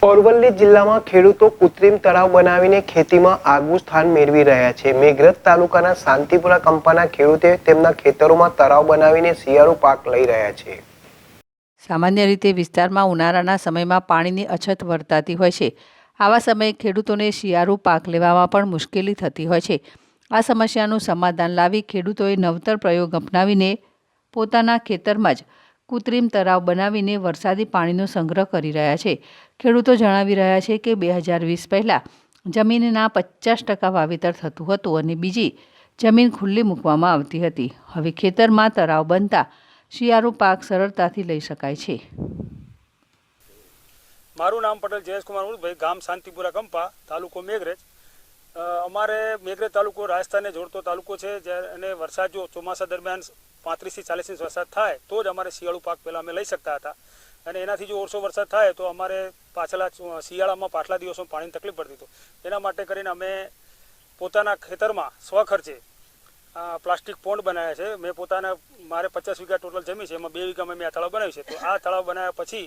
અરવલ્લી જિલ્લામાં ખેડૂતો કૃત્રિમ તળાવ બનાવીને ખેતીમાં આગવું સ્થાન મેળવી રહ્યા છે। મેઘરજ તાલુકાના શાંતિપુરા કંપાના ખેડૂતે તેમના ખેતરોમાં તળાવ બનાવીને શિયાળુ પાક લઈ રહ્યા છે। સામાન્ય રીતે વિસ્તારમાં ઉનાળાના સમયમાં પાણીની અછત વર્તાતી હોય છે। આવા સમયે ખેડૂતોને શિયાળુ પાક લેવામાં પણ મુશ્કેલી થતી હોય છે। આ સમસ્યાનું સમાધાન લાવી ખેડૂતોએ નવતર પ્રયોગ અપનાવીને પોતાના ખેતરમાં જ કૃત્રિમ તળાવ બનાવીને વરસાદી પાણીનો સંગ્રહ કરી રહ્યા છે। ખેડૂતો જણાવી રહ્યા છે કે 2020 પહેલાં જમીનના 50% વાવેતર થતું હતું અને બીજી જમીન ખુલ્લી મૂકવામાં આવતી હતી। હવે ખેતરમાં તળાવ બનતા શિયાળુ પાક સરળતાથી લઈ શકાય છે। મારું નામ પટેલ જયેશ કુમાર ઉલભાઈ, ગામ શાંતિપુરા કંપા, તાલુકો મેઘરજ। અમારે મેઘરજ તાલુકો રાજસ્થાનને જોડતો તાલુકો છે અને વરસાદ જો ચોમાસા દરમિયાન 35 થી 40 ઇંચ વરસાદ થાય તો જ અમારે શિયાળુ પાક પહેલાં અમે લઈ શકતા હતા અને એનાથી જો ઓછો વરસાદ થાય તો અમારે પાછલા શિયાળામાં પાછલા દિવસોમાં પાણીની તકલીફ પડતી હતો। એના માટે કરીને અમે પોતાના ખેતરમાં સ્વખર્ચે પ્લાસ્ટિક પોન્ડ બનાવ્યા છે। મેં પોતાના મારે 50 વીઘા ટોટલ જમીન છે, એમાં 2 વીઘામાં મેં આ તળાવ બનાવ્યું છે। તો આ તળાવ બનાવ્યા પછી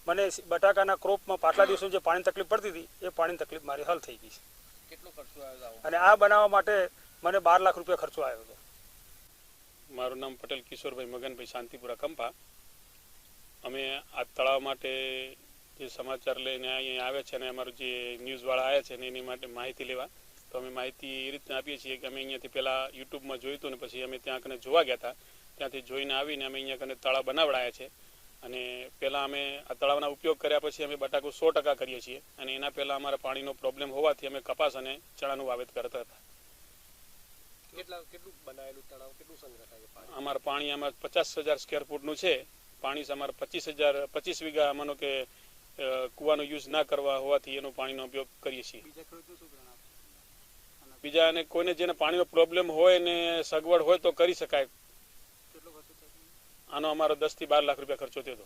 મને બટાકાના ક્રોપમાં પાછલા દિવસોમાં જે પાણીની તકલીફ પડતી હતી એ પાણીની તકલીફ મારી હલ થઈ ગઈ છે। કેટલો ખર્ચો આવ્યો અને આ બનાવવા માટે મને 12 લાખ રૂપિયા ખર્ચો આવ્યો હતો। મારું નામ પટેલ કિશોરભાઈ મગનભાઈ, શાંતિપુરા કંપા। અમે આ તળાવ માટે જે સમાચાર લઈને અહીંયા આવ્યા છે અને અમારું જે ન્યૂઝવાળા આવ્યા છે ને એની માટે માહિતી લેવા, તો અમે માહિતી એ રીતના આપીએ છીએ કે અમે અહીંયાથી પહેલાં યુટ્યુબમાં જોયું હતું ને પછી અમે ત્યાં કને જોવા ગયા હતા। ત્યાંથી જોઈને આવીને અમે અહીંયા કને તળાવ બનાવડાયા છે અને પહેલાં અમે આ તળાવના ઉપયોગ કર્યા પછી અમે બટાકું 100% કરીએ છીએ અને એના પહેલાં અમારા પાણીનો પ્રોબ્લેમ હોવાથી અમે કપાસ અને ચણાનું વાવેતર કરતા હતા। કેટલું બનાવેલું તળાવ, કેટલું સંગ્રહ થાય પાણી? અમારું પાણી આમાં 50,000 સ્ક્વેર ફૂટનું છે પાણી। અમારે 25 વીઘા માનો કે કૂવાનો યુઝ ના કરવા હોવાથી એનો પાણીનો ઉપયોગ કરીએ છીએ। બીજા અને કોઈને જેને પાણીનો પ્રોબ્લેમ હોય ને સગવડ હોય તો કરી શકાય। આનો અમારો 10 થી 12 લાખ રૂપિયા ખર્ચો થયો હતો।